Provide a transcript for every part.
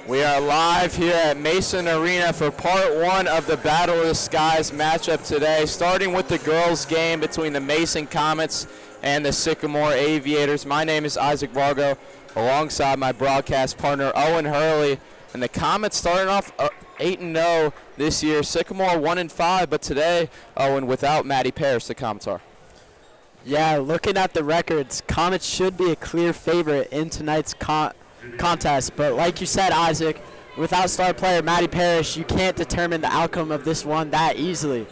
We are live here at Mason Arena for part one of the Battle of the Skies matchup today, starting with the girls' game between the Mason Comets and the Sycamore Aviators. My name is Isaac Vargo, alongside my broadcast partner Owen Hurley. And the Comets starting off 8-0 this year. Sycamore 1-5, but today, Owen, without Maddie Parrish, the Comets are. Yeah, looking at the records, Comets should be a clear favorite in tonight's contest. But like you said, Isaac, without star player Maddie Parrish, you can't determine the outcome of this one that easily.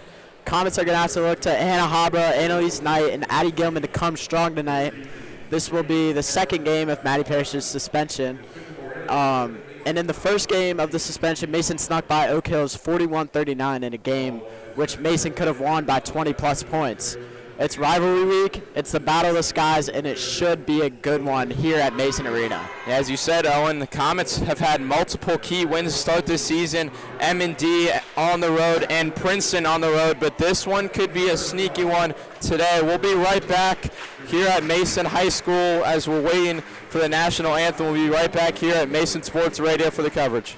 Comets are going to have to look to Anna Habra, Annalise Knight, and Addie Gilman to come strong tonight. This will be the second game of Maddie Parrish's suspension. And in the first game of the suspension, Mason snuck by Oak Hills 41-39 in a game which Mason could have won by 20-plus points. It's rivalry week, it's the Battle of the Skies, and it should be a good one here at Mason Arena. Yeah, as you said, Owen, the Comets have had multiple key wins to start this season. M&D on the road and Princeton on the road, but this one could be a sneaky one today. We'll be right back here at Mason High School as we're waiting for the national anthem. We'll be right back here at Mason Sports Radio for the coverage.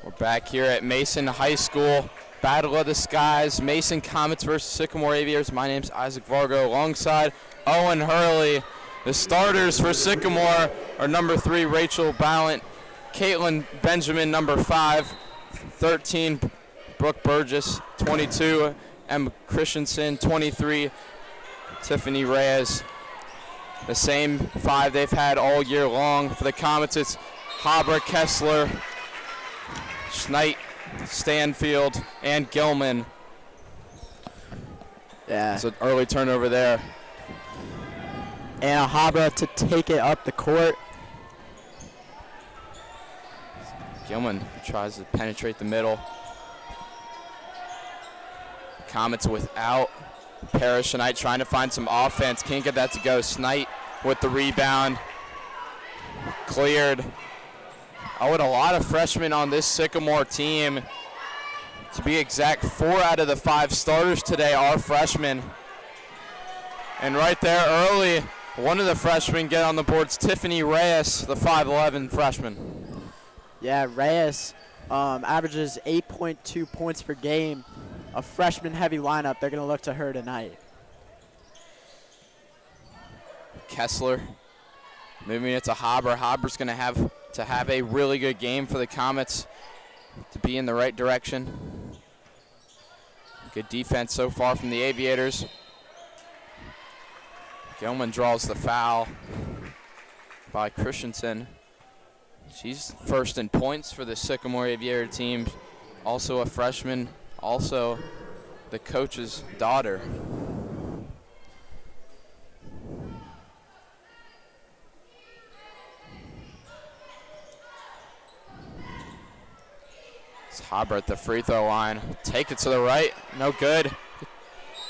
We're back here at Mason High School, Battle of the Skies, Mason Comets versus Sycamore Aviators. My name's Isaac Vargo, alongside Owen Hurley. The starters for Sycamore are number 3, Rachel Ballant, Caitlin Benjamin, number 5, 13, Brooke Burgess, 22, Emma Christensen, 23, Tiffany Reyes. The same 5 they've had all year long. For the Comets, it's Haber, Kessler, Schneid, Stanfield, and Gilman. Yeah. It's an early turnover there. Anna Habra to take it up the court. Gilman tries to penetrate the middle. Comets without Parrish tonight, trying to find some offense. Can't get that to go. Schneid with the rebound. Cleared. Oh, and a lot of freshmen on this Sycamore team. To be exact, 4 out of the 5 starters today are freshmen. And right there early, one of the freshmen get on the boards, Tiffany Reyes, the 5'11 freshman. Yeah, Reyes averages 8.2 points per game. A freshman-heavy lineup. They're going to look to her tonight. Kessler moving it to Haber. Haber's going to have a really good game for the Comets to be in the right direction. Good defense so far from the Aviators. Gilman draws the foul by Christensen. She's first in points for the Sycamore Aviator team. Also a freshman, also the coach's daughter. Haber at the free throw line. Take it to the right. No good.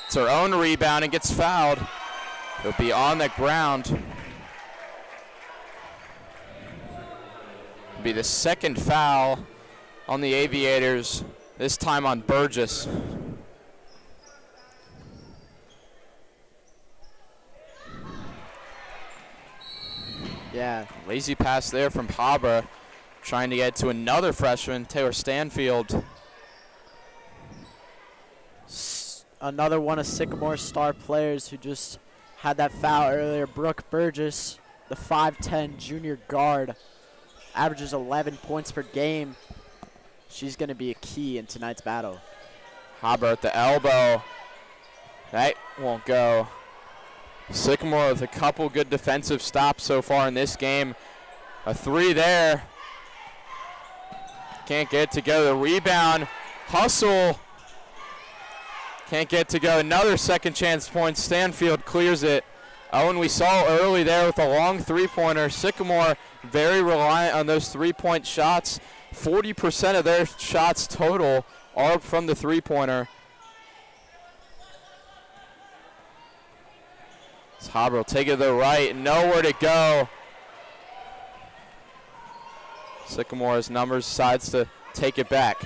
It's her own rebound and gets fouled. It'll be on the ground. It'll be the second foul on the Aviators, this time on Burgess. Yeah. Lazy pass there from Haber, trying to get to another freshman, Taylor Stanfield. Another one of Sycamore's star players who just had that foul earlier, Brooke Burgess, the 5'10 junior guard, averages 11 points per game. She's going to be a key in tonight's battle. Haber at the elbow. That won't go. Sycamore with a couple good defensive stops so far in this game. A three there. Can't get to go. The rebound. Hustle. Can't get to go. Another second chance point. Stanfield clears it. Oh, and we saw early there with a long three-pointer. Sycamore very reliant on those three-point shots. 40% of their shots total are from the three-pointer. Haber will take it to the right. Nowhere to go. Sycamore's numbers decides to take it back.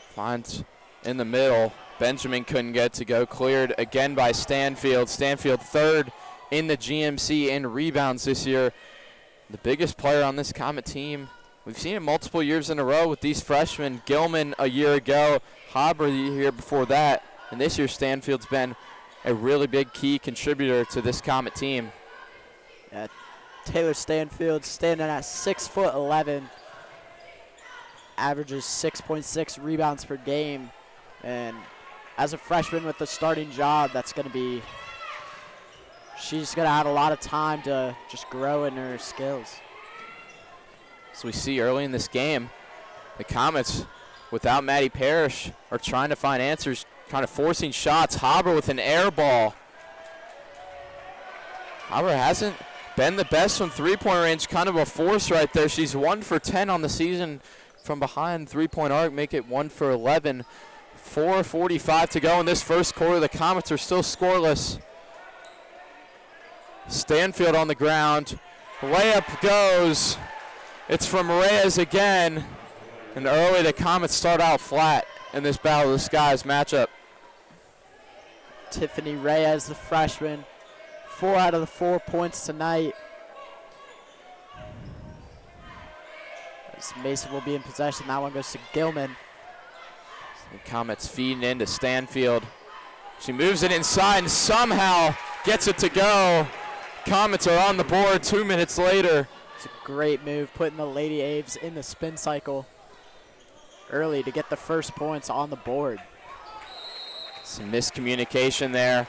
Finds in the middle. Benjamin couldn't get to go. Cleared again by Stanfield. Stanfield third in the GMC in rebounds this year. The biggest player on this Comet team. We've seen it multiple years in a row with these freshmen. Gilman a year ago. Haber the year before that. And this year Stanfield's been a really big key contributor to this Comet team. Yeah, Taylor Stanfield standing at 6'11", averages 6.6 rebounds per game. And as a freshman with the starting job, that's going to be, she's going to have a lot of time to just grow in her skills. As we see early in this game, the Comets, without Maddie Parrish, are trying to find answers, kind of forcing shots. Haber with an air ball. Haber hasn't been the best from three-point range, kind of a force right there. She's 1 for 10 on the season from behind three-point arc, make it 1 for 11. 4:45 to go in this first quarter. The Comets are still scoreless. Stanfield on the ground. Layup goes. It's from Reyes again. And early the Comets start out flat in this Battle of the Skies matchup. Tiffany Reyes, the freshman, 4 out of the 4 points tonight. As Mason will be in possession. That one goes to Gilman. The Comets feeding into Stanfield. She moves it inside and somehow gets it to go. Comets are on the board 2 minutes later. It's a great move, putting the Lady Aves in the spin cycle early to get the first points on the board. Some miscommunication there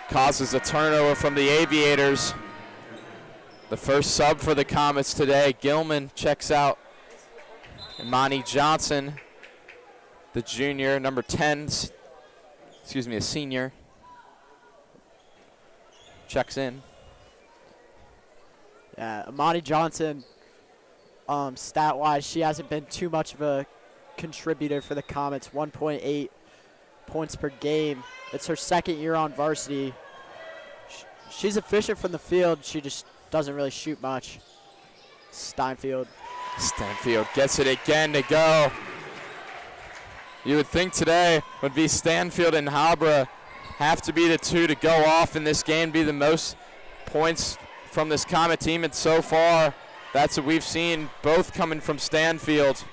causes a turnover from the Aviators. The first sub for the Comets today. Gilman checks out. Imani Johnson, the junior, number 10, a senior, checks in. Yeah, Imani Johnson, stat-wise, she hasn't been too much of a contributor for the Comets, 1.8 points per game. It's her second year on varsity. She's efficient from the field. She just doesn't really shoot much. Stanfield gets it again to go. You would think today would be Stanfield and Haber have to be the two to go off in this game, be the most points from this Comet team, and so far that's what we've seen, both coming from Stanfield.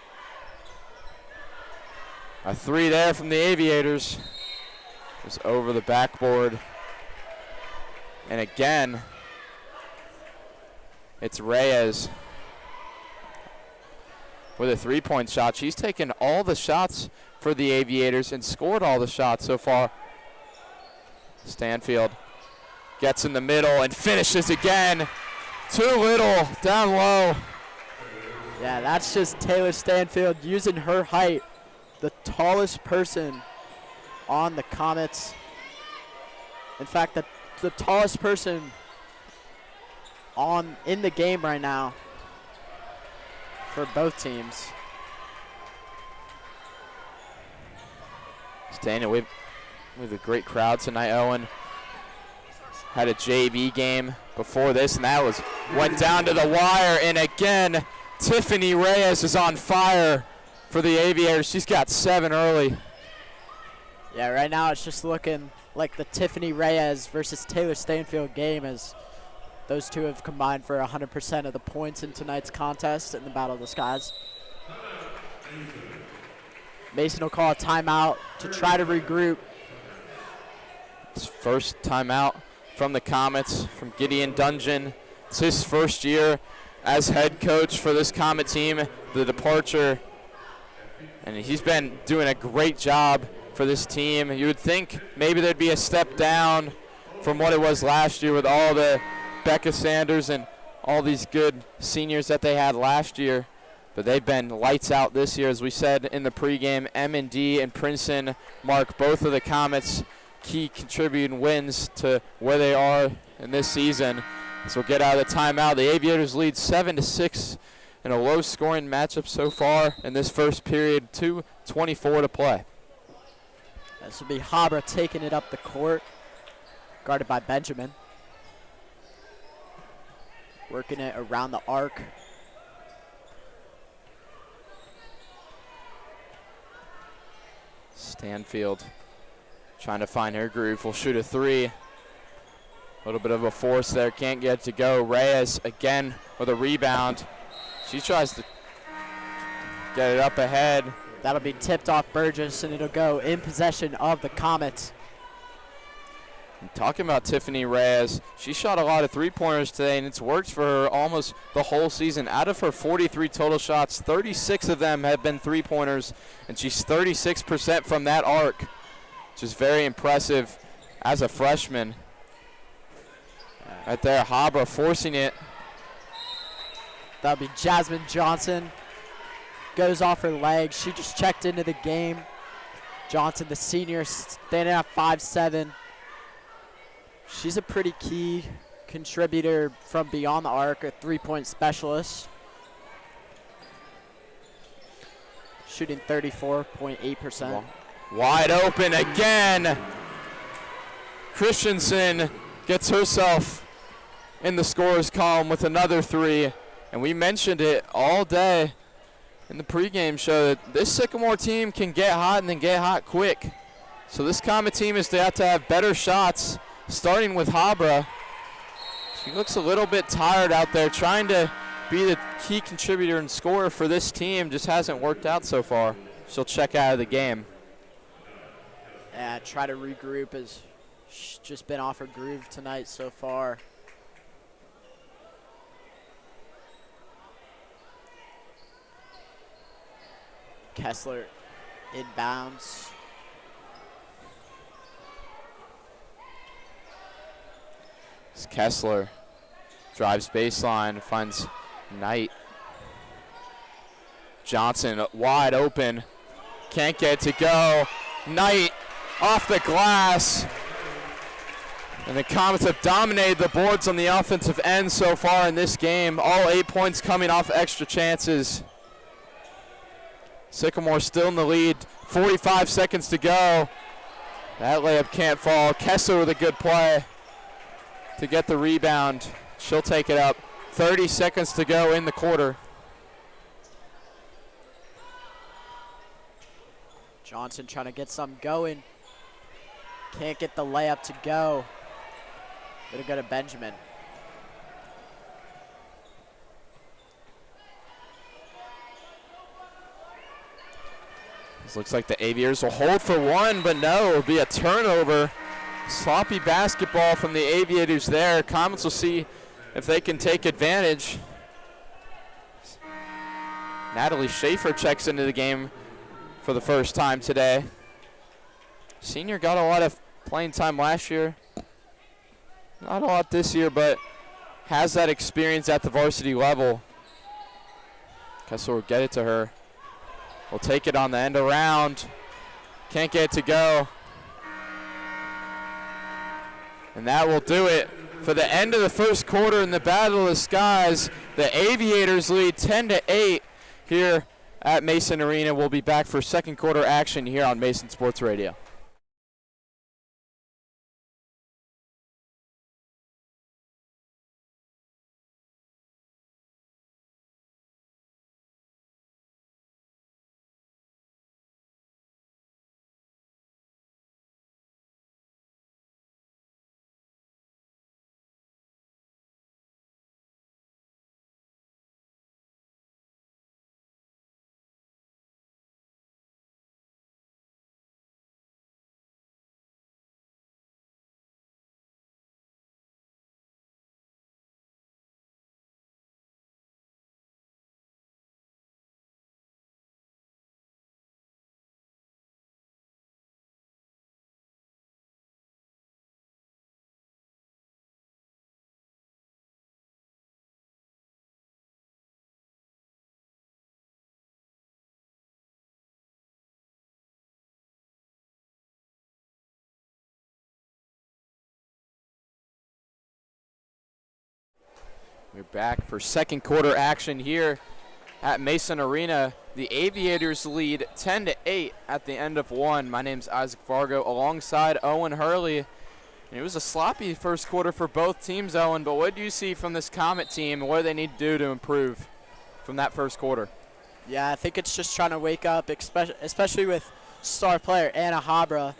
A three there from the Aviators is over the backboard. And again, it's Reyes with a three-point shot. She's taken all the shots for the Aviators and scored all the shots so far. Stanfield gets in the middle and finishes again. Too little, down low. Yeah, that's just Taylor Stanfield using her height, the tallest person on the Comets. In fact, the tallest person in the game right now. for both teams. Daniel, we have a great crowd tonight. Owen had a JV game before this, and that went down to the wire. And again, Tiffany Reyes is on fire for the Aviators. She's got 7 early. Yeah, right now it's just looking like the Tiffany Reyes versus Taylor Stanfield game, as those two have combined for 100% of the points in tonight's contest in the Battle of the Skies. Mason will call a timeout to try to regroup. It's first timeout from the Comets, from Gideon Dungeon. It's his first year as head coach for this Comet team, the departure. And he's been doing a great job for this team. You would think maybe there'd be a step down from what it was last year with all the Becca Sanders and all these good seniors that they had last year. But they've been lights out this year. As we said in the pregame, M&D and Princeton mark both of the Comets' key contributing wins to where they are in this season. So we'll get out of the timeout. The Aviators lead 7-6 in a low-scoring matchup so far in this first period, 2:24 to play. This will be Habra taking it up the court, guarded by Benjamin. Working it around the arc. Stanfield trying to find her groove. Will shoot a 3. A little bit of a force there. Can't get it to go. Reyes again with a rebound. She tries to get it up ahead. That'll be tipped off Burgess, and it'll go in possession of the Comets. And talking about Tiffany Reyes, she shot a lot of three-pointers today, and it's worked for her almost the whole season. Out of her 43 total shots, 36 of them have been three-pointers, and she's 36% from that arc, which is very impressive as a freshman. Right there, Habra forcing it. That'll be Jasmine Johnson. Goes off her legs. She just checked into the game. Johnson, the senior, standing at 5'7". She's a pretty key contributor from beyond the arc, a three-point specialist. Shooting 34.8%. Wide open again. Christensen gets herself in the scorer's column with another 3. And we mentioned it all day in the pregame show that this Sycamore team can get hot and then get hot quick. So this Comet team is to have better shots, starting with Habra. She looks a little bit tired out there, trying to be the key contributor and scorer for this team. Just hasn't worked out so far. She'll check out of the game. Yeah, try to regroup, as she's just been off her groove tonight so far. Kessler inbounds. Kessler drives baseline, finds Knight. Johnson wide open, can't get it to go. Knight off the glass. And the Comets have dominated the boards on the offensive end so far in this game. All 8 points coming off extra chances. Sycamore still in the lead, 45 seconds to go. That layup can't fall. Kessler with a good play to get the rebound. She'll take it up. 30 seconds to go in the quarter. Johnson trying to get something going. Can't get the layup to go. It'll go to Benjamin. This looks like the Aviators will hold for 1, but no, it'll be a turnover. Sloppy basketball from the Aviators there. Comets will see if they can take advantage. Natalie Schaefer checks into the game for the first time today. Senior got a lot of playing time last year. Not a lot this year, but has that experience at the varsity level. Kessler will get it to her. Will take it on the end around. Can't get it to go. And that will do it for the end of the first quarter in the Battle of the Skies. The Aviators lead 10-8 here at Mason Arena. We'll be back for second quarter action here on Mason Sports Radio. We're back for second quarter action here at Mason Arena. The Aviators lead 10-8 at the end of one. My name's Isaac Vargo alongside Owen Hurley. And it was a sloppy first quarter for both teams, Owen, but what do you see from this Comet team and what do they need to do to improve from that first quarter? Yeah, I think it's just trying to wake up, especially with star player Anna Habra.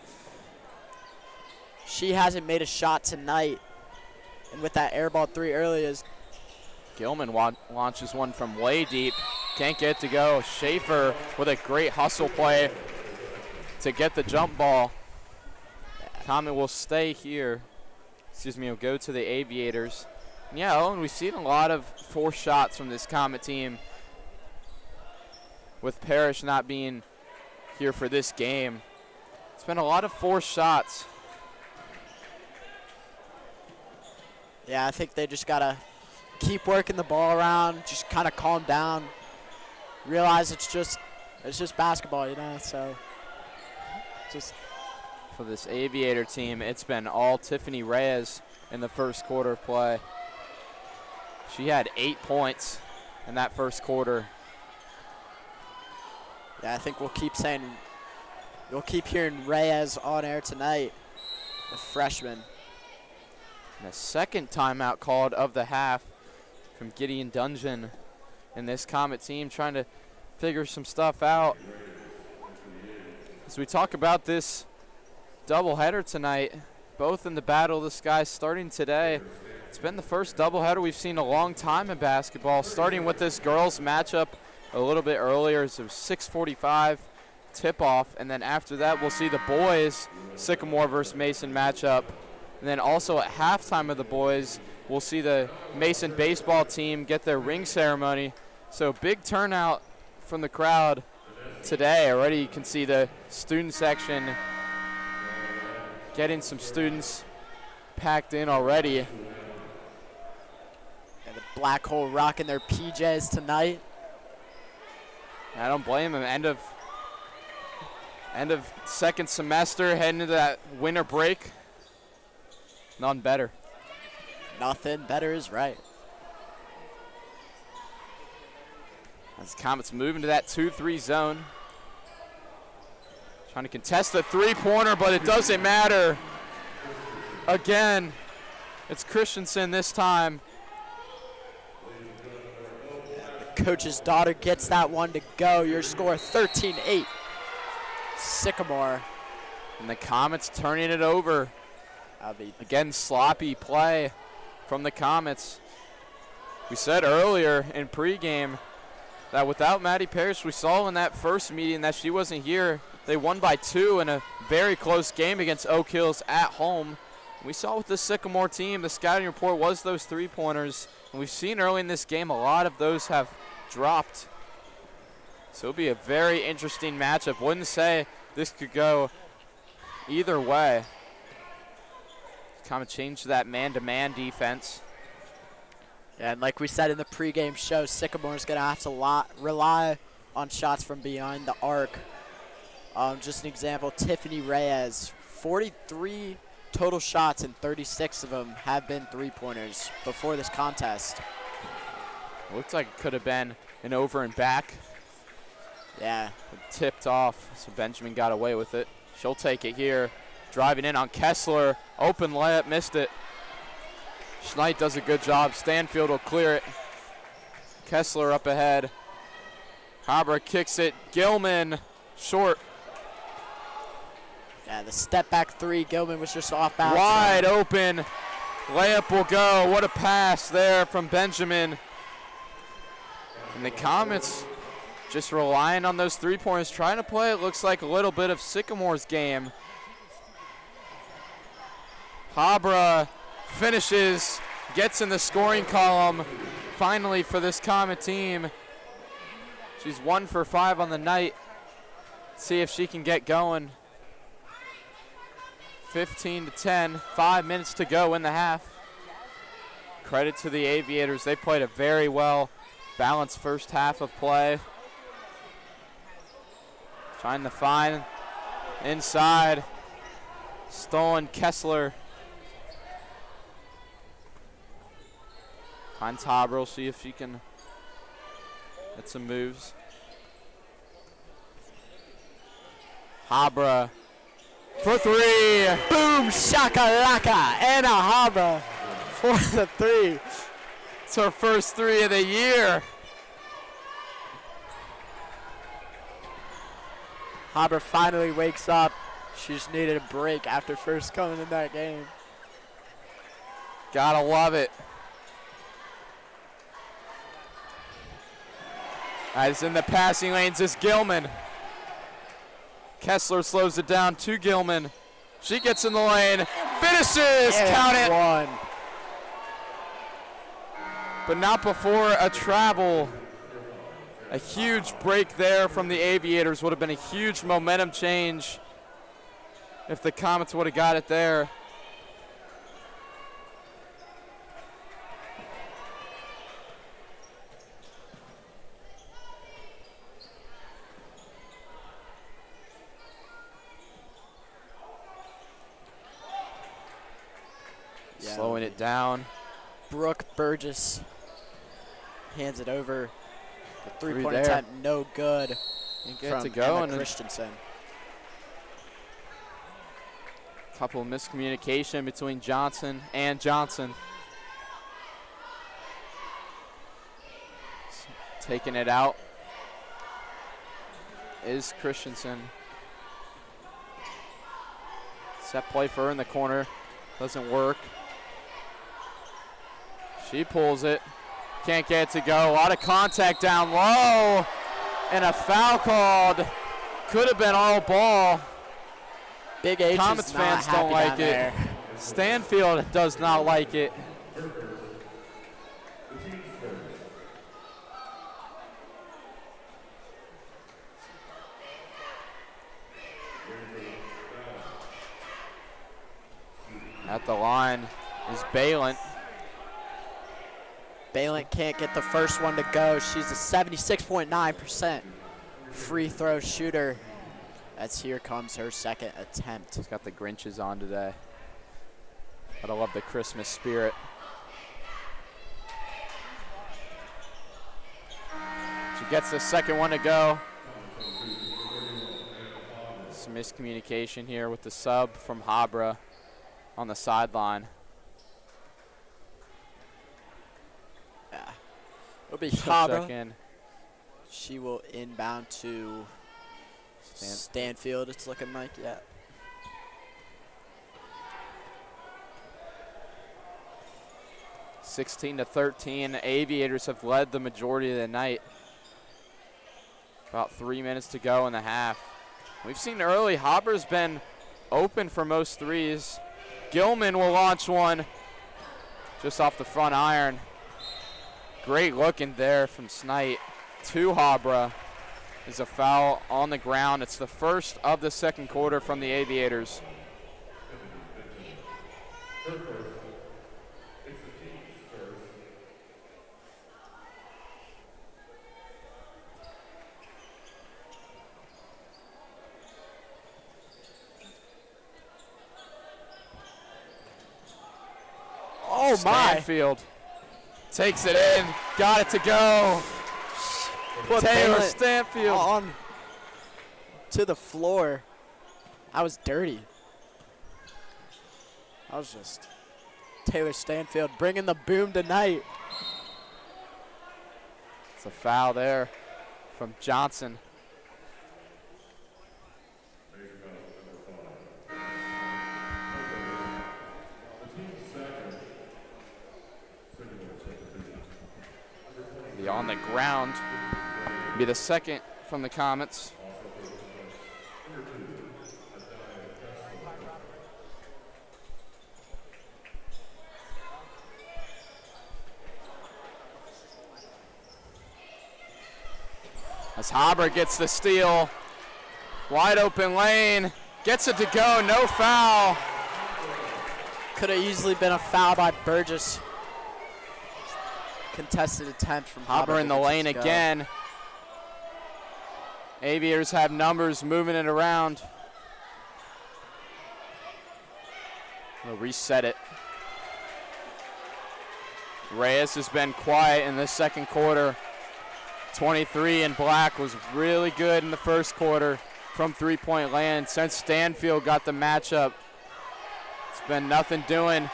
She hasn't made a shot tonight. And with that airball three early, is Gilman launches one from way deep. Can't get it to go. Schaefer with a great hustle play to get the jump ball. Comet will stay here. Will go to the Aviators. And yeah, Owen, we've seen a lot of forced shots from this Comet team with Parrish not being here for this game. It's been a lot of forced shots. Yeah, I think they just got to keep working the ball around, just kind of calm down, realize it's just basketball, so just. For this Aviator team, it's been all Tiffany Reyes in the first quarter of play. She had 8 points in that first quarter. Yeah, I think you'll keep hearing Reyes on air tonight, the freshman. And the second timeout called of the half from Gideon Dungeon and this Comet team trying to figure some stuff out. As we talk about this doubleheader tonight, both in the Battle of the Skies starting today. It's been the first doubleheader we've seen in a long time in basketball, starting with this girls matchup a little bit earlier. So 6:45 tip-off, and then after that we'll see the boys Sycamore versus Mason matchup. And then also at halftime of the boys, we'll see the Mason baseball team get their ring ceremony. So big turnout from the crowd today. Already you can see the student section getting some students packed in already. And the Black Hole rocking their PJs tonight. I don't blame them. End of second semester, heading into that winter break. None better. Nothing better is right. As Comets move into that 2-3 zone. Trying to contest the three-pointer, but it doesn't matter. Again, it's Christensen this time. The coach's daughter gets that one to go. Your score 13-8. Sycamore. And the Comets turning it over. Again, sloppy play from the Comets. We said earlier in pregame that without Maddie Parrish, we saw in that first meeting that she wasn't here. They won by 2 in a very close game against Oak Hills at home. We saw with the Sycamore team, the scouting report was those three-pointers. And we've seen early in this game a lot of those have dropped. So it'll be a very interesting matchup. Wouldn't say this could go either way. Kind of change that man-to-man defense. Yeah, and like we said in the pregame show, Sycamore's going to have to rely on shots from behind the arc. Just an example, Tiffany Reyes, 43 total shots and 36 of them have been three-pointers before this contest. Looks like it could have been an over and back Yeah. Tipped off, so Benjamin got away with it. She'll take it here. Driving in on Kessler. Open layup, missed it. Schneid does a good job. Stanfield will clear it. Kessler up ahead. Haber kicks it. Gilman short. Yeah, the step back three. Gilman was just off balance. Wide open. Layup will go. What a pass there from Benjamin. And the Comets just relying on those 3-pointers, trying to play it looks like a little bit of Sycamore's game. Habra finishes, gets in the scoring column finally for this Comet team. She's 1 for 5 on the night. See if she can get going. 15-10, 5 minutes to go in the half. Credit to the Aviators. They played a very well balanced first half of play. Trying to find inside. Stolen Kessler. Finds Haber. See if she can get some moves. Habra for three. Boom, shakalaka, Anna Habra for the three. It's her first three of the year. Habra finally wakes up. She just needed a break after first coming in that game. Gotta love it. As in the passing lanes is Gilman. Kessler slows it down to Gilman. She gets in the lane, finishes, count it. One. But not before a travel. A huge break there from the Aviators would have been a huge momentum change if the Comets would have got it there. Yeah. Slowing it down. Brooke Burgess hands it over. The three-point there. attempt, no good. Didn't get from to go, Emma and Christensen. a couple of miscommunication between Johnson and Johnson. Taking it out is Christensen. Set play for her in the corner. Doesn't work. She pulls it. Can't get it to go. A lot of contact down low. And a foul called. Could have been all ball. Big H Comets is not fans happy don't like down it. there. Stanfield does not like it. At the line is Balint. Balint can't get the first one to go. She's a 76.9% free throw shooter. As here comes her second attempt. She's got the Grinches on today. But I love the Christmas spirit. She gets the second one to go. Some miscommunication here with the sub from Habra on the sideline. Yeah. It'll be Check Habra. in. She will inbound to Stanfield, it's looking like, yeah. (16-13). Aviators have led the majority of the night. About 3 minutes to go in the half. We've seen early, Haber's been open for most threes. Gilman will launch one just off the front iron. Great looking there from Snight to Habra. Is a foul on the ground. It's the first of the second quarter from the Aviators. Oh my! Stanfield takes it in, got it to go. Put Taylor Balint Stanfield. on to the floor. That was dirty. That was just Taylor Stanfield bringing the boom tonight. It's a foul there from Johnson. Be on the ground. Be the second from the Comets. As Haber gets the steal. Wide open lane. Gets it to go. No foul. Could have easily been a foul by Burgess. Contested attempt from Haber in the lane again. Aviators have numbers, moving it around. They'll reset it. Reyes has been quiet in the second quarter. 23 in black was really good in the first quarter from three-point land. Since Stanfield got the matchup, it's been nothing doing.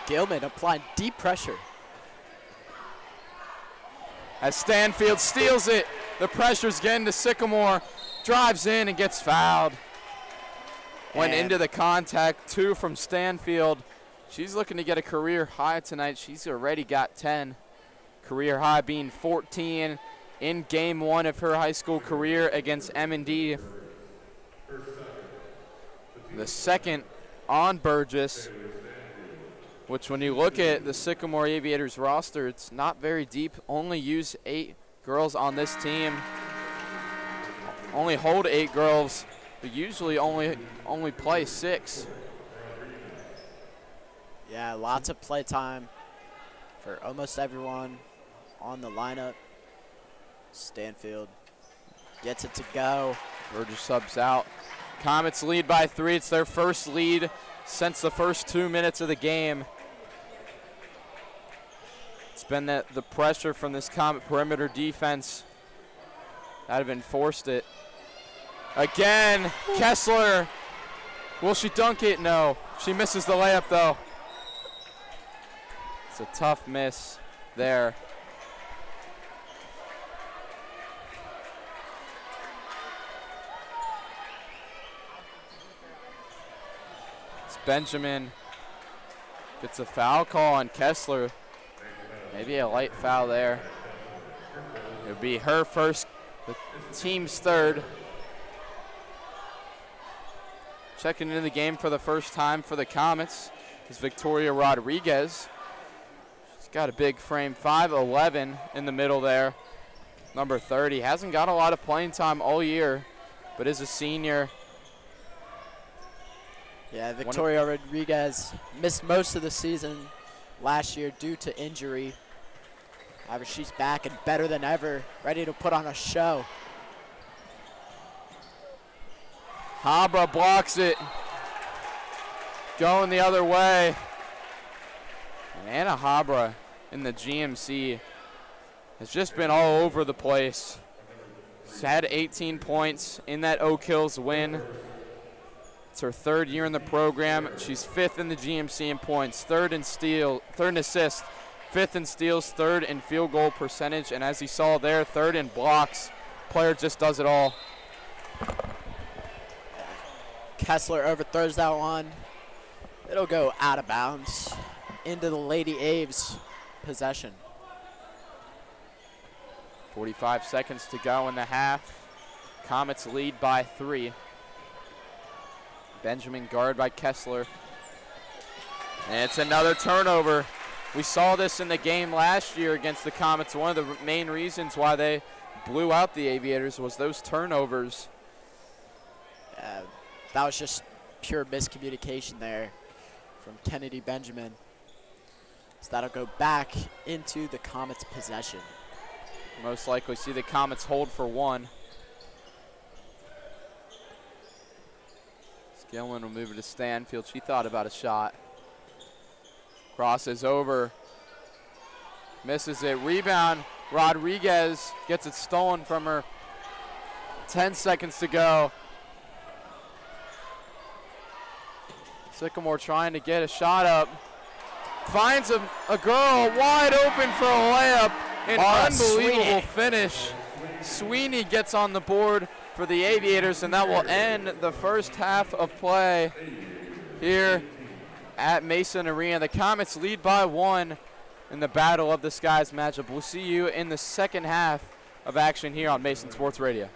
Gilman applying deep pressure. As Stanfield steals it, the pressure's getting to Sycamore, drives in and gets fouled. Went into the contact, 2 from Stanfield. She's looking to get a career high tonight. She's already got 10. Career high being 14 in game 1 of her high school career against M&D. The second on Burgess, which when you look at the Sycamore Aviators roster, it's not very deep. Only use 8 girls on this team. Only hold 8 girls, but usually only play 6. Yeah, lots of play time for almost everyone on the lineup. Stanfield gets it to go. Burgess subs out. Comets lead by 3. It's their first lead since the first 2 minutes of the game. It's been the pressure from this Comet perimeter defense that have enforced it. Again, Kessler. Will she dunk it? No. She misses the layup, though. It's a tough miss there. It's Benjamin. Gets a foul call on Kessler. Maybe a light foul there. It would be her first, the team's third. Checking into the game for the first time for the Comets is Victoria Rodriguez. She's got a big frame, 5'11" in the middle there. Number 30. Hasn't got a lot of playing time all year, but is a senior. Yeah, Victoria Rodriguez missed most of the season last year due to injury. However, she's back and better than ever, ready to put on a show. Habra blocks it. Going the other way. And Anna Habra in the GMC has just been all over the place. She's had 18 points in that Oak Hills win. It's her 3rd year in the program. She's 5th in the GMC in points, 3rd in steal, 3rd in assists, 5th in steals, 3rd in field goal percentage, and as you saw there, 3rd in blocks. Player just does it all. Kessler overthrows that one. It'll go out of bounds into the Lady Aves possession. 45 seconds to go in the half. Comets lead by 3. Benjamin guarded by Kessler. And it's another turnover. We saw this in the game last year against the Comets. One of the main reasons why they blew out the Aviators was those turnovers. That was just pure miscommunication there from Kennedy Benjamin. So that'll go back into the Comets' possession. Most likely see the Comets hold for 1. Gilman will move it to Stanfield. She thought about a shot. Crosses over. Misses it. Rebound. Rodriguez gets it stolen from her. 10 seconds to go. Sycamore trying to get a shot up. Finds a girl wide open for a layup. An unbelievable Sweeney. finish. Sweeney gets on the board for the Aviators, and that will end the first half of play here at Mason Arena. The Comets lead by 1 in the Battle of the Skies matchup. We'll see you in the second half of action here on Mason Sports Radio.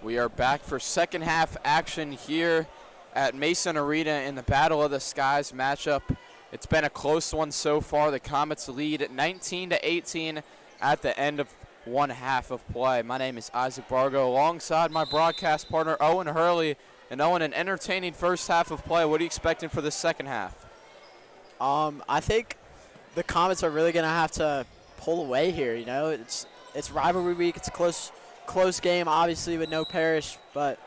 We are back for second half action here at Mason Arena in the Battle of the Skies matchup. It's been a close one so far. The Comets lead 19-18 at the end of one half of play. My name is Isaac Vargo alongside my broadcast partner Owen Hurley. And Owen, an entertaining first half of play. What are you expecting for the second half? I think the Comets are really going to have to pull away here. You know, it's rivalry week. It's a close game, obviously, with no Parrish. But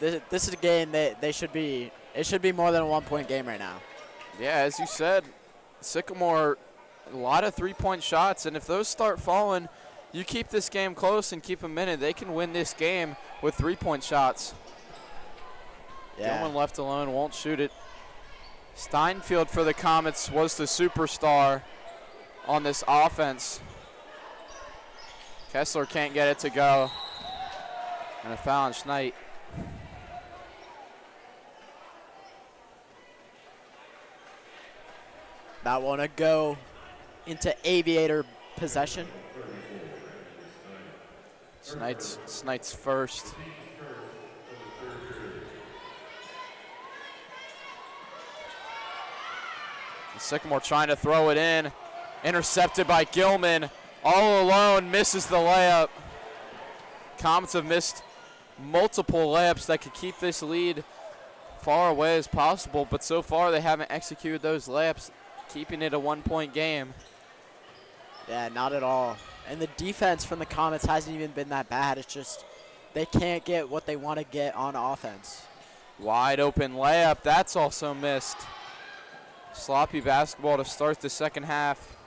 this is a game that it should be more than a 1-point game right now. Yeah, as you said, Sycamore, a lot of three-point shots. And if those start falling, you keep this game close and keep them in it. They can win this game with three-point shots. Yeah. Gilman left alone, won't shoot it. Steinfield for the Comets was the superstar on this offense. Kessler can't get it to go. And a foul on Schneid. That one to go into Aviator possession. Schneid's first. Sycamore trying to throw it in. Intercepted by Gilman. All alone, misses the layup. Comets have missed multiple layups that could keep this lead far away as possible, but so far they haven't executed those layups, keeping it a 1-point game. Yeah, not at all. And the defense from the Comets hasn't even been that bad. It's just they can't get what they want to get on offense. Wide open layup, that's also missed. Sloppy basketball to start the second half.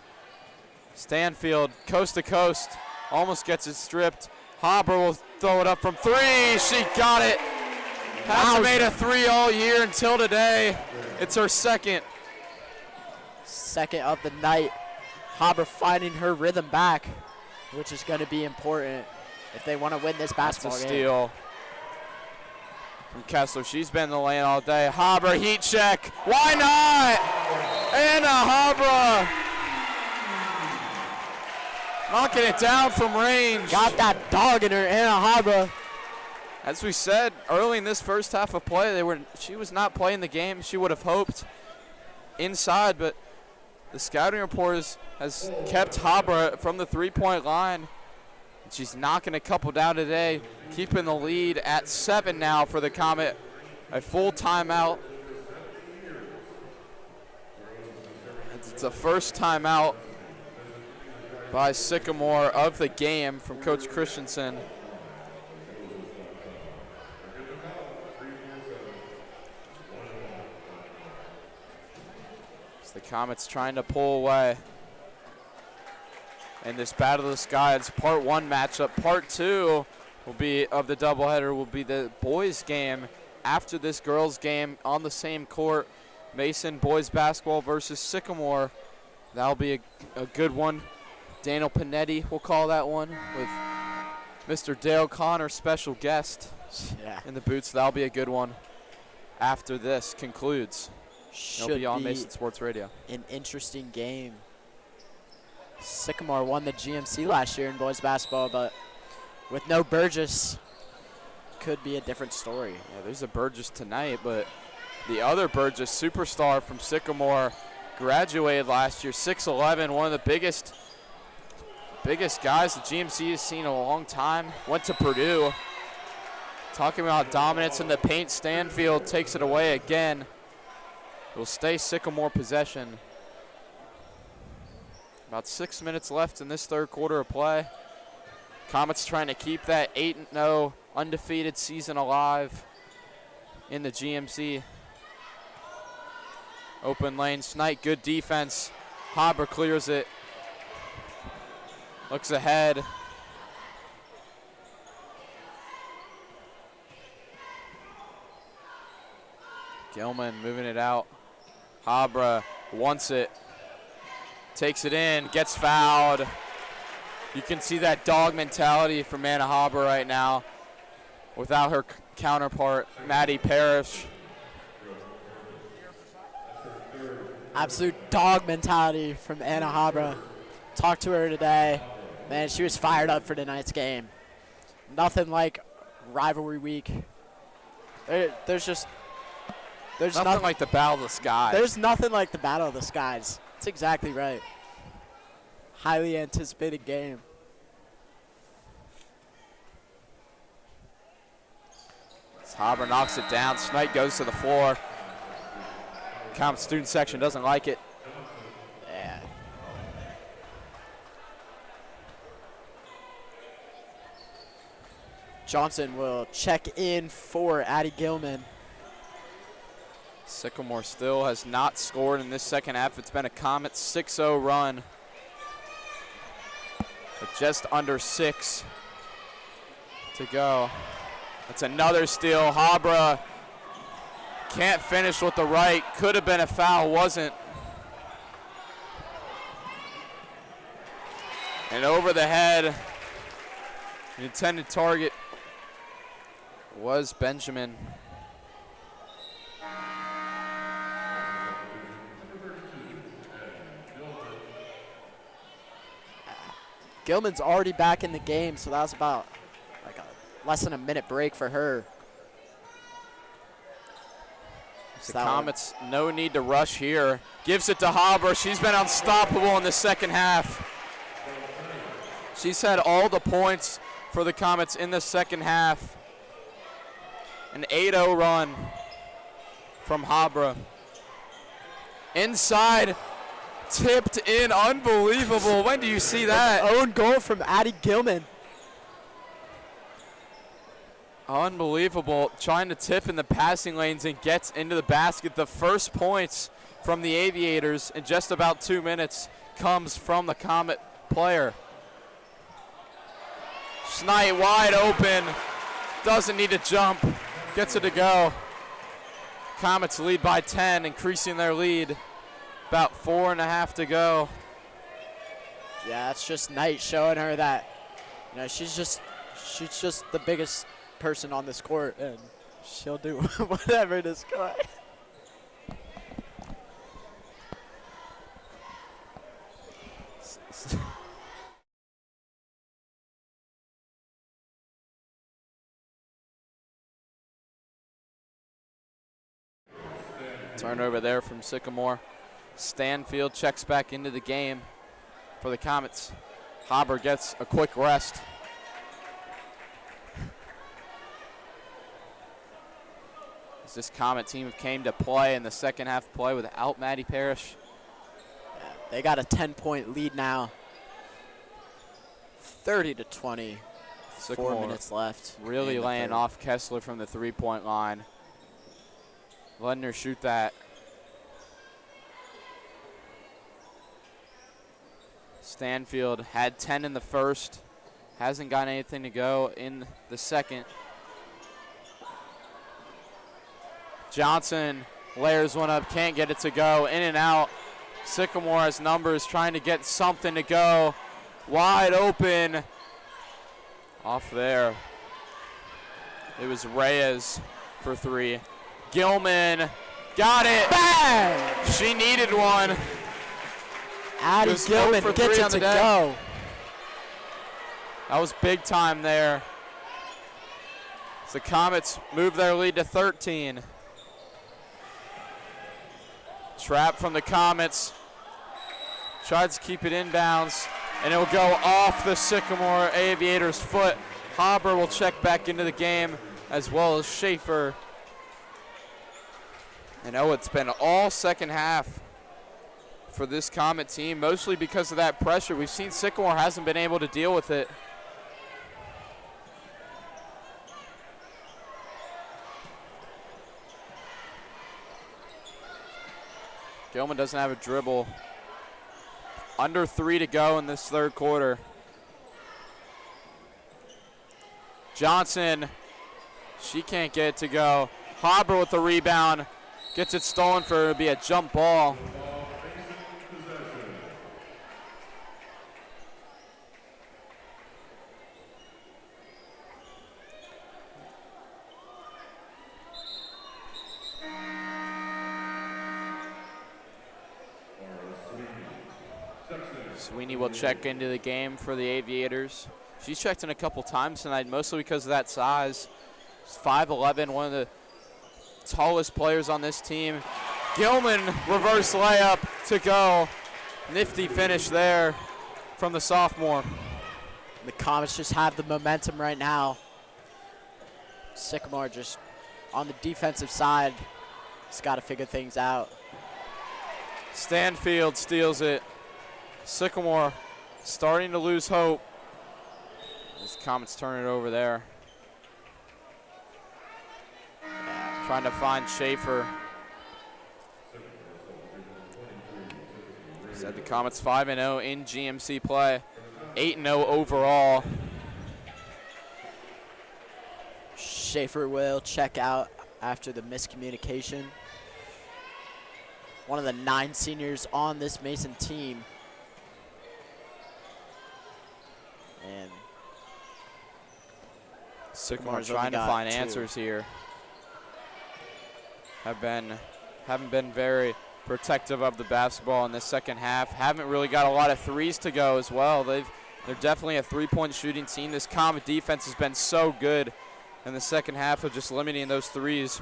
Stanfield, coast to coast, almost gets it stripped. Haber will throw it up from three. She got it. Hasn't made a three all year until today. It's her second. Second of the night. Haber finding her rhythm back, which is going to be important if they want to win this basketball That's a game. steal from Kessler. She's been in the lane all day. Haber, heat check. Why not? Anna Haber knocking it down from range. Got that dog in her, Anna Haber. As we said early in this first half of play, she was not playing the game. She would have hoped inside, but the scouting report has kept Haber from the three-point line. She's knocking a couple down today, keeping the lead at 7 now for the Comet. A full timeout. It's a first timeout by Sycamore of the game from Coach Christensen. As the Comets trying to pull away. And this Battle of the Skies Part 1 matchup. Part 2 will be of the doubleheader will be the boys game after this girls game on the same court. Mason boys basketball versus Sycamore. That'll be a good one. Daniel Panetti will call that one with Mr. Dale Connor, special guest in the boots. That'll be a good one after this concludes. It'll be on Mason Sports Radio. An interesting game. Sycamore won the GMC last year in boys basketball, but with no Burgess, could be a different story. Yeah, there's a Burgess tonight, but the other Burgess, superstar from Sycamore, graduated last year, 6'11", one of the biggest guys the GMC has seen in a long time. Went to Purdue. Talking about dominance in the paint, Stanfield takes it away again. It will stay Sycamore possession. About 6 minutes left in this third quarter of play. Comets trying to keep that 8-0 undefeated season alive in the GMC. Open lane, Schneid, good defense. Haber clears it. Looks ahead. Gilman moving it out. Haber wants it. Takes it in, gets fouled. You can see that dog mentality from Anna Haber right now without her counterpart, Maddie Parrish. Absolute dog mentality from Anna Haber. Talked to her today. Man, she was fired up for tonight's game. Nothing like rivalry week. There's Nothing like the Battle of the Skies. There's nothing like the Battle of the Skies. That's exactly right. Highly anticipated game. As Haber knocks it down, Snight goes to the floor. Common student section doesn't like it. Yeah. Johnson will check in for Addie Gilman. Sycamore still has not scored in this second half. It's been a Comet 6-0 run. With just under 6 to go. That's another steal. Habra can't finish with the right. Could have been a foul, wasn't. And over the head, the intended target was Benjamin. Gilman's already back in the game, so that was about like less than a minute break for her. The Comets, no need to rush here. Gives it to Haber. She's been unstoppable in the second half. She's had all the points for the Comets in the second half. An 8-0 run from Haber. Inside, tipped in, unbelievable. When do you see that? Own goal from Addie Gilman. Unbelievable, trying to tip in the passing lanes and gets into the basket. The first points from the Aviators in just about 2 minutes comes from the Comet player. Snight wide open, doesn't need to jump, gets it to go. Comets lead by 10, increasing their lead. About 4.5 to go. Yeah, it's just Knight showing her that, you know, she's just the biggest person on this court, and she'll do whatever to score. Turnover there from Sycamore. Stanfield checks back into the game for the Comets. Haber gets a quick rest. As this Comet team came to play in the second half play without Maddie Parrish. Yeah, they got a 10-point lead now. 30-20. Sycamore 4 minutes left. Really laying off Kessler from the three-point line. Letting her shoot that. Stanfield had 10 in the first. Hasn't got anything to go in the second. Johnson layers one up, can't get it to go. In and out. Sycamore has numbers, trying to get something to go. Wide open. Off there. It was Reyes for 3. Gilman got it. Bang! She needed one. Addie Gilman gets it to go. That was big time there. The Comets move their lead to 13. Trap from the Comets. Tries to keep it inbounds, and it will go off the Sycamore Aviators' foot. Haber will check back into the game, as well as Schaefer. And it's been all second half for this Comet team, mostly because of that pressure. We've seen Sycamore hasn't been able to deal with it. Gilman doesn't have a dribble. Under 3 to go in this third quarter. Johnson, she can't get it to go. Haber with the rebound. Gets it stolen for her to be a jump ball. Sweeney will check into the game for the Aviators. She's checked in a couple times tonight, mostly because of that size. He's 5'11", one of the tallest players on this team. Gilman, reverse layup to go. Nifty finish there from the sophomore. The Comets just have the momentum right now. Sycamore just on the defensive side. Just got to figure things out. Stanfield steals it. Sycamore starting to lose hope. As Comets turn it over there. Trying to find Schaefer. Said the Comets 5-0 in GMC play. 8-0 overall. Schaefer will check out after the miscommunication. One of the 9 seniors on this Mason team. And Sycamore Sycamore's trying to only got find 2. answers here. Haven't been very protective of the basketball in this second half. Haven't really got a lot of threes to go as well. They're definitely a three-point shooting team. This Comet defense has been so good in the second half of just limiting those threes.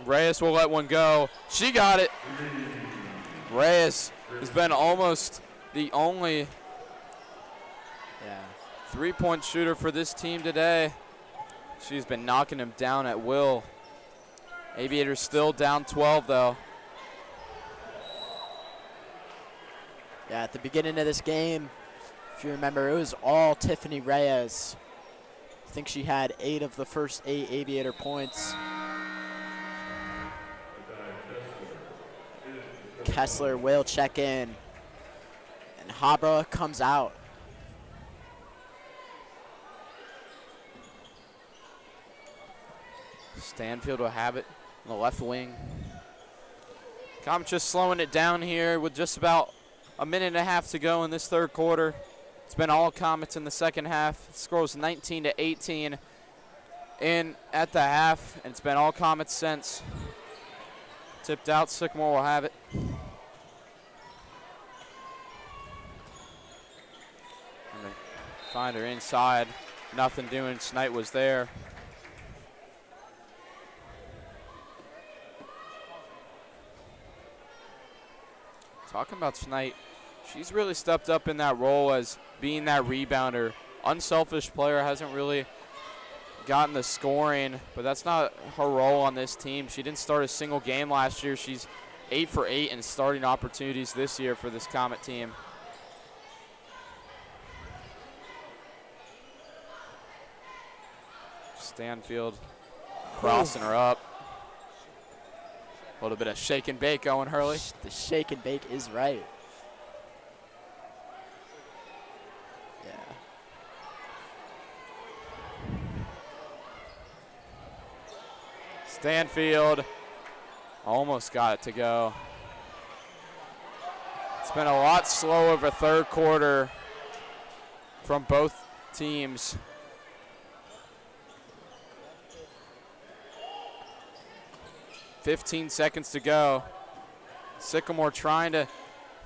Reyes will let one go. She got it. Reyes has been almost the only three-point shooter for this team today. She's been knocking him down at will. Aviators still down 12, though. yeah, at the beginning of this game, if you remember, it was all Tiffany Reyes. I think she had 8 of the first 8 Aviator points. Kessler will check in. And Habra comes out. Stanfield will have it on the left wing. Comets just slowing it down here with just about a minute and a half to go in this third quarter. It's been all Comets in the second half. The score was 19-18 in at the half, and it's been all Comets since. Tipped out, Sycamore will have it. And they find her inside. Nothing doing. Snight was there. Talking about Snight, she's really stepped up in that role as being that rebounder. Unselfish player, hasn't really gotten the scoring, but that's not her role on this team. She didn't start a single game last year. She's 8 for 8 in starting opportunities this year for this Comet team. Stanfield crossing her up. A little bit of shake and bake going, Hurley. The shake and bake is right. Yeah. Stanfield almost got it to go. It's been a lot slow of a third quarter from both teams. .15 seconds to go. Sycamore trying to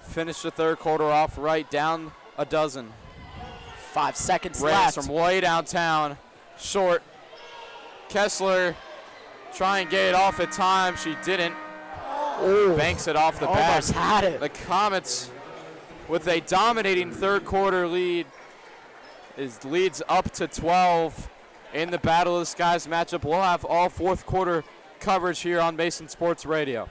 finish the third quarter off right, down a dozen. 5 seconds Reyes left. from way downtown, short. Kessler trying to get it off at time. She didn't. Ooh, Banks it off the almost back. had it. The Comets, with a dominating third quarter lead, leads up to 12 in the Battle of the Skies matchup. We'll have all fourth quarter coverage here on Mason Sports Radio.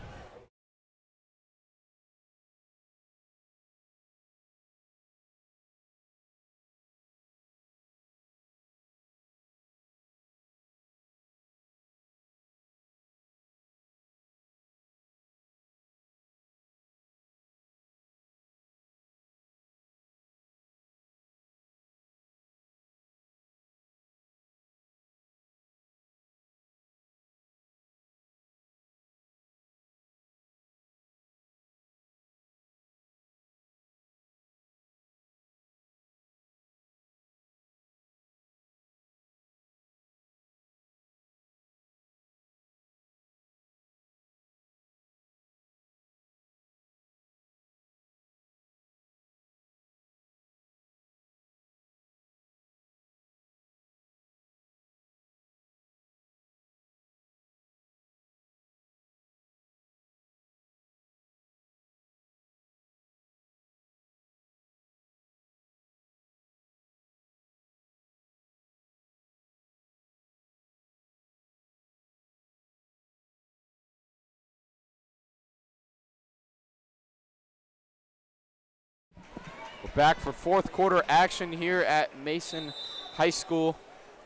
We're back for fourth quarter action here at Mason High School.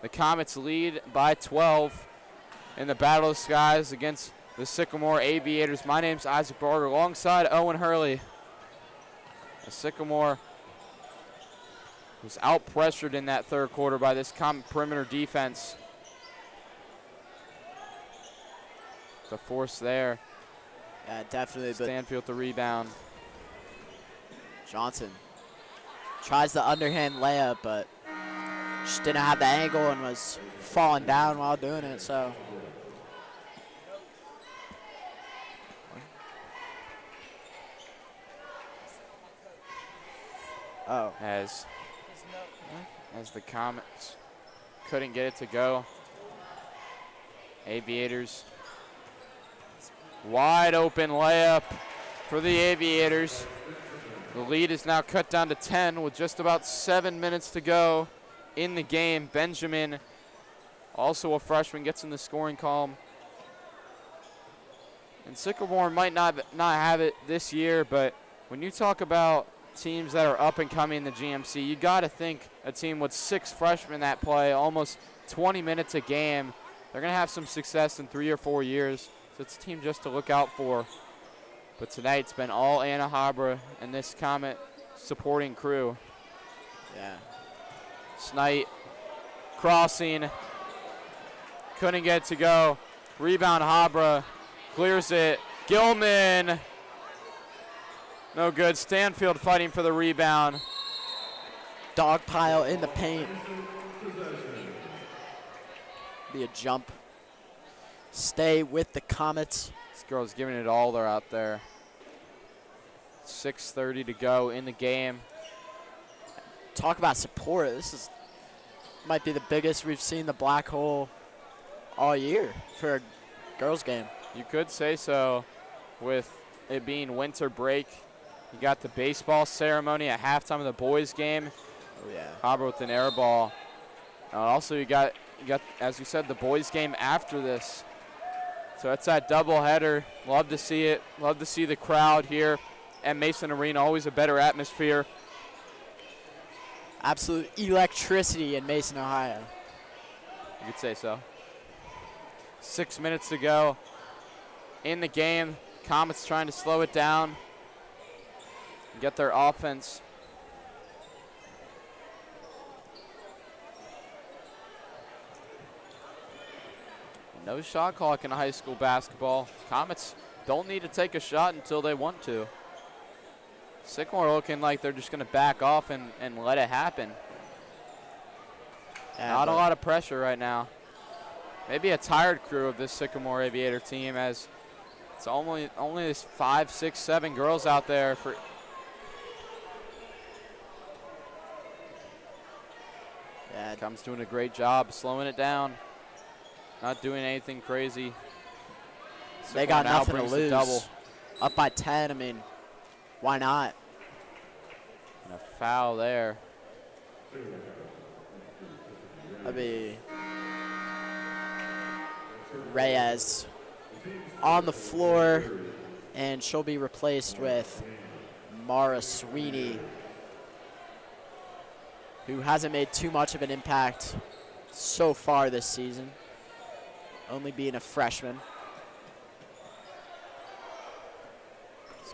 The Comets lead by 12 in the Battle of the Skies against the Sycamore Aviators. My name's Isaac Barger alongside Owen Hurley. The Sycamore was out-pressured in that third quarter by this Comet perimeter defense. The force there. Yeah, definitely. Stanfield the rebound. Johnson tries the underhand layup, but just didn't have the angle and was falling down while doing it, so. Oh. As the Comets couldn't get it to go. Aviators. Wide open layup for the Aviators. The lead is now cut down to 10 with just about 7 minutes to go in the game. Benjamin, also a freshman, gets in the scoring column. And Sycamore might not have it this year, but when you talk about teams that are up and coming in the GMC, you got to think a team with 6 freshmen that play almost 20 minutes a game, they're going to have some success in 3 or 4 years. So it's a team just to look out for. But tonight it's been all Anna Habra and this Comet supporting crew. Yeah. Snight crossing, couldn't get it to go. Rebound Habra, clears it. Gilman, no good. Stanfield fighting for the rebound. Dog pile in the paint. Be a jump. Stay with the Comets. This girl's giving it all there out there. 6:30 to go in the game. Talk about support. This might be the biggest we've seen the Black Hole all year for a girls game. You could say so, with it being winter break. You got the baseball ceremony at halftime of the boys game. Oh yeah. Habra with an air ball. Also you got, as you said, the boys game after this. So it's that doubleheader. Love to see it. Love to see the crowd here at Mason Arena. Always a better atmosphere. Absolute electricity in Mason, Ohio. You could say so. 6 minutes to go in the game. Comets trying to slow it down and get their offense. No shot clock in high school basketball. Comets don't need to take a shot until they want to. Sycamore looking like they're just going to back off and let it happen. Yeah, not a lot of pressure right now. Maybe a tired crew of this Sycamore Aviator team, as it's only 5, 6, 7 girls out there for. Yeah, Comes doing a great job slowing it down. Not doing anything crazy. They got nothing to lose. Double. Up by 10, I mean, why not? And a foul there. That'd be Reyes on the floor, and she'll be replaced with Mara Sweeney, who hasn't made too much of an impact so far this season, only being a freshman.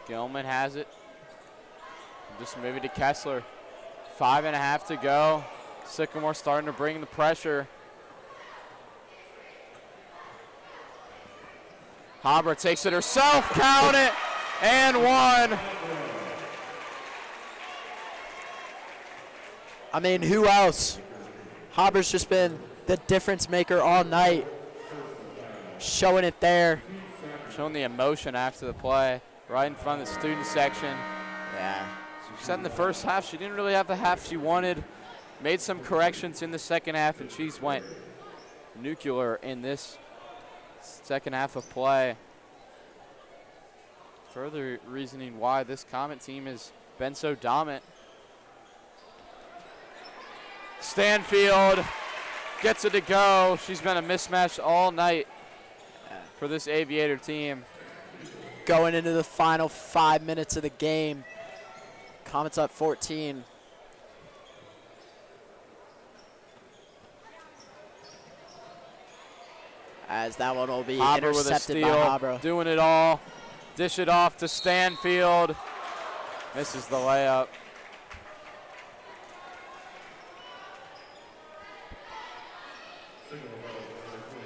Gilman has it. Just maybe to Kessler. 5.5 to go. Sycamore starting to bring the pressure. Habra takes it herself, count it, and one. I mean, who else? Haber's just been the difference maker all night, showing it there. Showing the emotion after the play, right in front of the student section. Yeah. She said in the first half she didn't really have the half she wanted. Made some corrections in the second half, and she's went nuclear in this second half of play. Further reasoning why this Comet team has been so dominant. Stanfield gets it to go. She's been a mismatch all night for this Aviator team. Going into the final 5 minutes of the game, Comets up 14. As that one will be Haber with a intercepted by steal, Haber. doing it all. Dish it off to Stanfield. Misses the layup.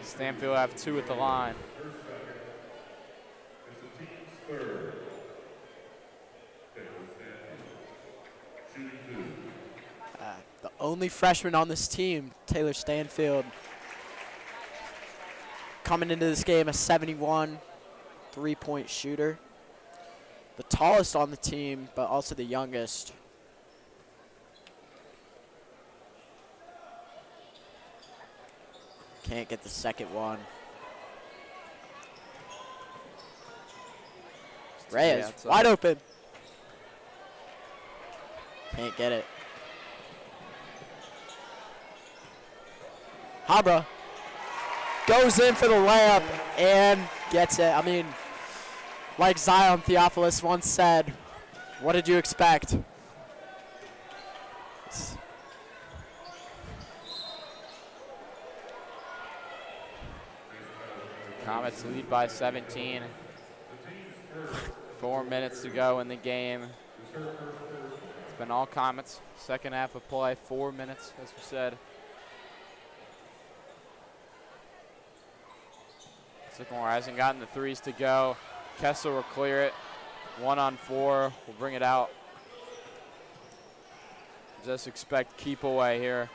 Stanfield have 2 at the line. The only freshman on this team, Taylor Stanfield, coming into this game a 71 three-point shooter. The tallest on the team, but also the youngest. Can't get the second one. Reyes, wide open. Can't get it. Habra goes in for the layup and gets it. I mean, like Zion Theophilus once said, what did you expect? Comets lead by 17. 4 minutes to go in the game. It's been all Comets. Second half of play, 4 minutes, as we said. Sycamore hasn't gotten the threes to go. Kessler will clear it. 1-on-4, will bring it out. Just expect keep away here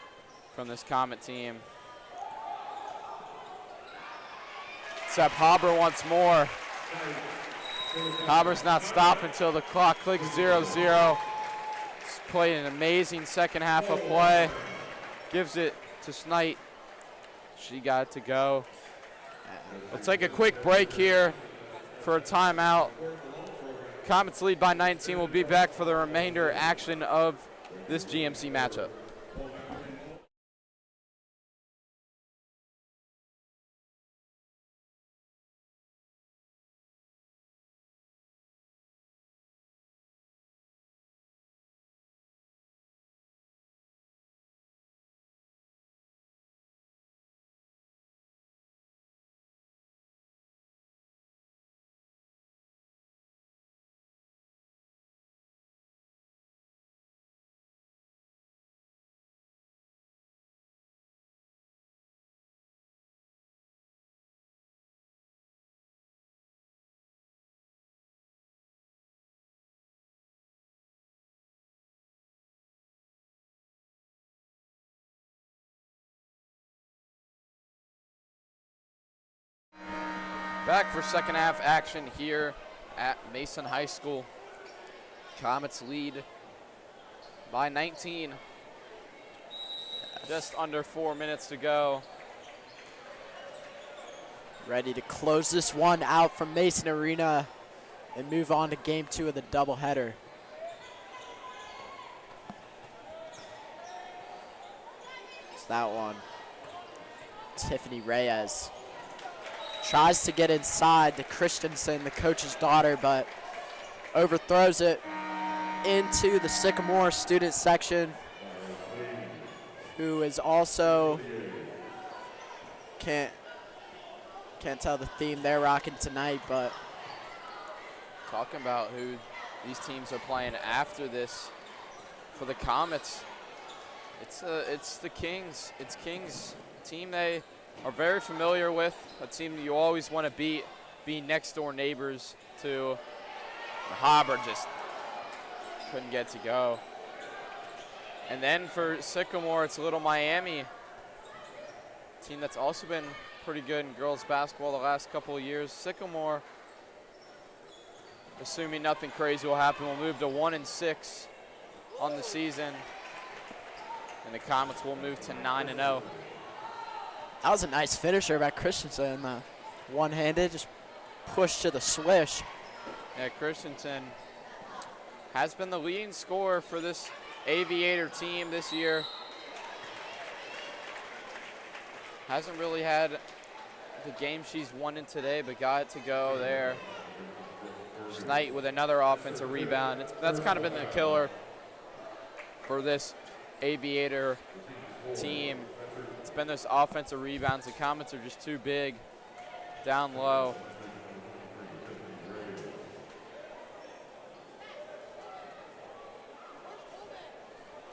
from this Comet team. Except Haber once more. Haber's not stopping until the clock clicks 0-0. He's played an amazing second half of play. Gives it to Snight. She got it to go. We'll take a quick break here for a timeout. Comets lead by 19. We'll be back for the remainder action of this GMC matchup. Back for second half action here at Mason High School. Comets lead by 19. Just under 4 minutes to go. Ready to close this one out from Mason Arena and move on to game 2 of the doubleheader. It's that one. Tiffany Reyes tries to get inside to Christensen, the coach's daughter, but overthrows it into the Sycamore student section, who is also, can't tell the theme they're rocking tonight, but Talking about who these teams are playing after this for the Comets. It's the Kings. It's Kings, a team they are very familiar with, a team you always want to beat, being next door neighbors to. Haber just couldn't get to go. And then for Sycamore, it's Little Miami, a team that's also been pretty good in girls basketball the last couple of years. Sycamore, assuming nothing crazy will happen, will move to 1-6 on the season, and the Comets will move to 9-0. that was a nice finisher by Christensen. One-handed, just pushed to the swish. Yeah, Christensen has been the leading scorer for this Aviator team this year. Hasn't really had the game she's won in today, but got it to go there. Josh Knight with another offensive rebound. That's kind of been the killer for this Aviator team. It's been those offensive rebounds. The Comets are just too big down low.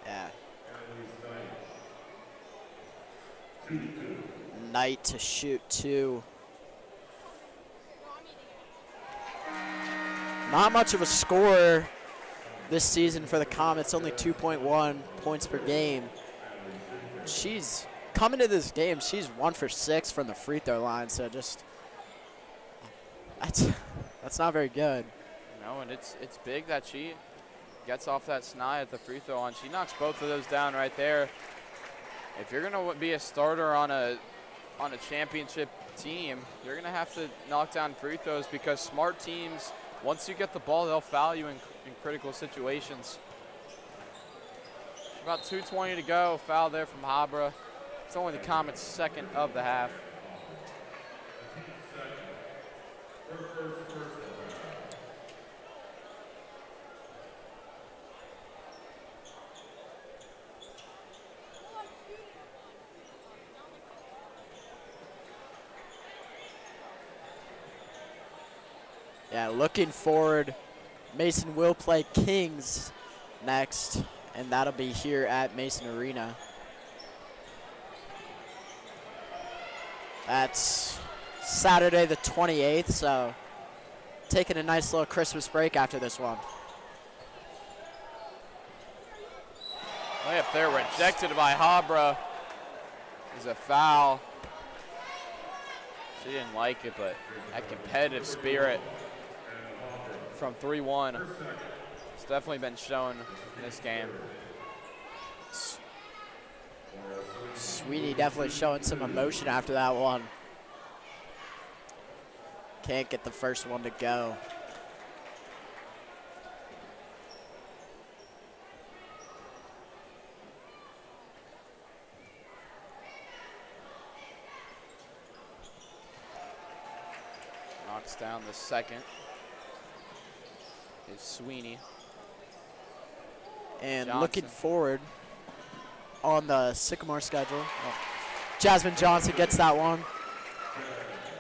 Yeah. Knight to shoot 2. Not much of a scorer this season for the Comets, only 2.1 points per game. She's coming to this game, she's 1 for 6 from the free throw line, so just that's not very good. No, and it's big that she gets off that snide at the free throw line. She knocks both of those down right there. If you're gonna be a starter on a championship team, you're gonna have to knock down free throws, because smart teams, once you get the ball, they'll foul you in critical situations. About 2:20 to go. Foul there from Habra. It's only the Comets' second of the half. Yeah, looking forward, Mason will play Kings next, and that'll be here at Mason Arena. That's Saturday the 28th, so taking a nice little Christmas break after this one. Way up there, rejected by Habra. Is a foul. She didn't like it, but that competitive spirit from 3-1. It's definitely been shown in this game. Sweeney definitely showing some emotion after that one. Can't get the first one to go. Knocks down the second. Is Sweeney. And Johnson. looking forward on the Sycamore schedule, Jasmine Johnson gets that one.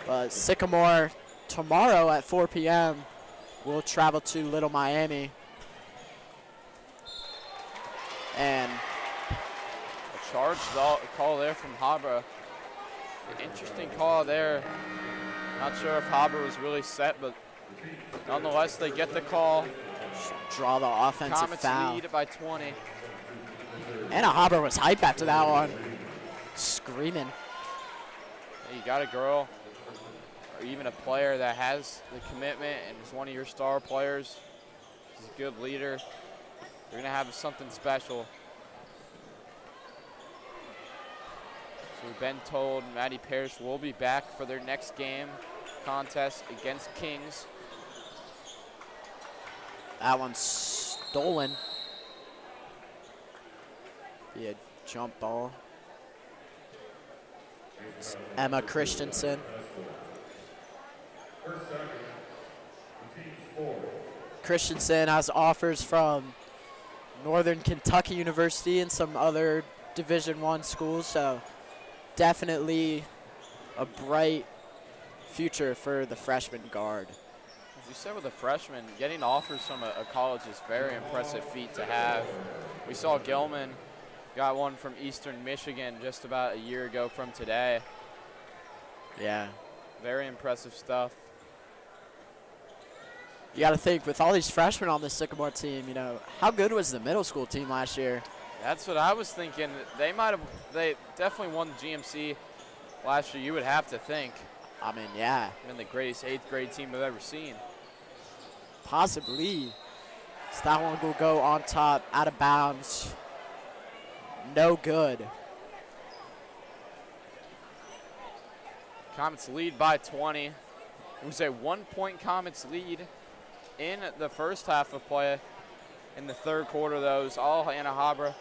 But Sycamore tomorrow at 4 p.m. will travel to Little Miami. And A charge call there from Habra. Interesting call there. Not sure if Habra was really set, but nonetheless, they get the call. draw the offensive Comets foul. lead by 20. Anna Haber was hype after that one. Screaming. You got a girl or even a player that has the commitment and is one of your star players. She's a good leader. You're going to have something special. So we've been told Maddie Parrish will be back for their next game contest against Kings. That one's stolen. Be a jump ball. It's Emma Christensen. Christensen has offers from Northern Kentucky University and some other Division I schools, so definitely a bright future for the freshman guard. As you said with a freshman, getting offers from a college is a very impressive feat to have. We saw Gilman got one from Eastern Michigan just about a year ago from today. Yeah. Very impressive stuff. You got to think, with all these freshmen on the Sycamore team, you know, how good was the middle school team last year? That's what I was thinking. They definitely won the GMC last year, you would have to think. I mean, yeah. Been the greatest 8th grade team I've ever seen. Possibly. So that one will go on top, out of bounds. No good. Comets lead by 20. It was a 1-point Comets lead in the first half of play. In the third quarter, though, it was all Anna Habra.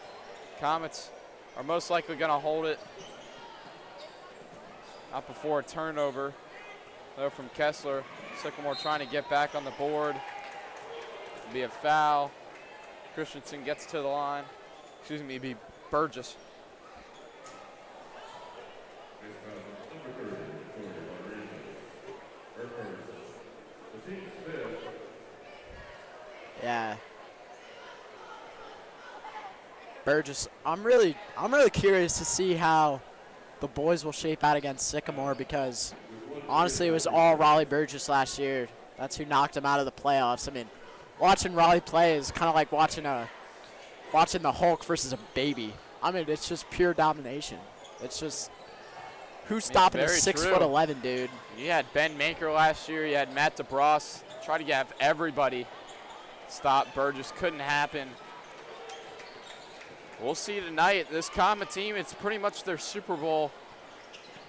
Comets are most likely going to hold it. Not before a turnover, though, from Kessler. Sycamore trying to get back on the board. It'll be a foul. Christensen gets to the line. Excuse me, it'll be Burgess. Yeah. Burgess, I'm really curious to see how the boys will shape out against Sycamore, because honestly it was all Raleigh Burgess last year. That's who knocked him out of the playoffs. I mean, watching Raleigh play is kind of like watching the Hulk versus a baby. I mean, it's just pure domination. It's just who's stopping a 6'11" dude. You had Ben Manker last year. You had Matt DeBross. Try to have everybody stop Burgess. Couldn't happen. We'll see tonight. This Comet team, it's pretty much their Super Bowl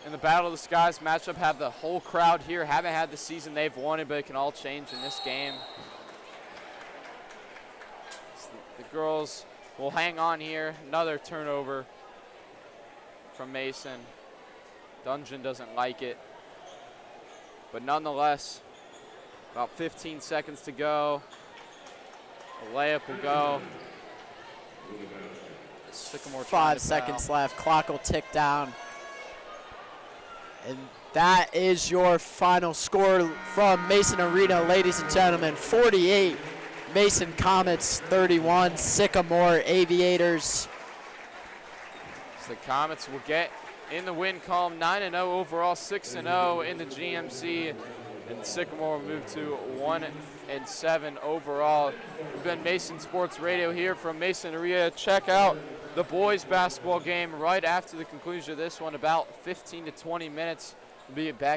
in the Battle of the Skies matchup. Have the whole crowd here. Haven't had the season they've wanted, but it can all change in this game. The girls will hang on here. Another turnover from Mason. Dungeon doesn't like it. But nonetheless, about 15 seconds to go. A layup will go. Sycamore 5 seconds left. Clock will tick down. And that is your final score from Mason Arena, ladies and gentlemen. 48, Mason Comets, 31, Sycamore Aviators. So the Comets will get in the win column, 9-0 overall, 6-0 in the GMC. And Sycamore will move to 1-7 overall. We've been Mason Sports Radio here from Mason Arena. Check out the boys basketball game right after the conclusion of this one, about 15 to 20 minutes. We'll be back